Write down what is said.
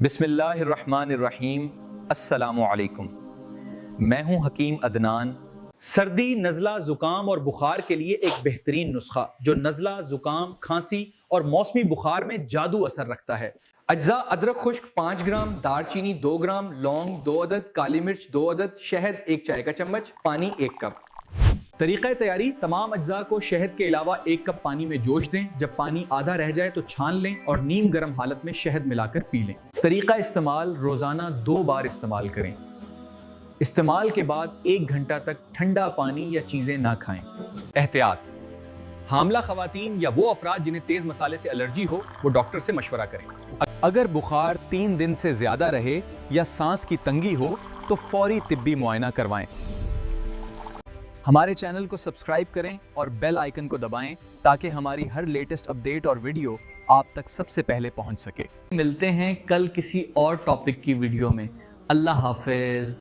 बिस्मिल्लाहिर्रहमानिर्रहीम। अस्सलामु अलैकुम। मैं हूं हकीम अदनान। सर्दी, नज़ला, ज़ुकाम और बुखार के लिए एक बेहतरीन नुस्खा जो नज़ला, ज़ुकाम, खांसी और मौसमी बुखार में जादू असर रखता है। अज्जा: अदरक खुश्क 5 ग्राम, दालचीनी 2 ग्राम, लौंग 2 अदद, काली मिर्च 2 अदद, शहद 1 चाय का चम्मच, पानी 1 कप। तरीक़ा तैयारी: तमाम अज्जा को शहद के अलावा 1 कप पानी में जोश दें। जब पानी आधा रह जाए तो छान लें और नीम गर्म हालत में शहद मिलाकर पी लें। तरीक़ा इस्तेमाल: रोज़ाना 2 बार इस्तेमाल करें। इस्तेमाल के बाद 1 घंटा तक ठंडा पानी या चीज़ें ना खाएं। एहतियात: हामला ख़वातीन या वो अफराद जिन्हें तेज़ मसाले से एलर्जी हो वो डॉक्टर से मशवरा करें। अगर बुखार 3 दिन से ज़्यादा रहे या सांस की तंगी हो तो फौरी तिब्बी मुआयना करवाएं। हमारे चैनल को सब्सक्राइब करें और बेल आइकन को दबाएं ताकि हमारी हर लेटेस्ट अपडेट और वीडियो आप तक सबसे पहले पहुंच सके। मिलते हैं कल किसी और टॉपिक की वीडियो में। अल्लाह हाफिज।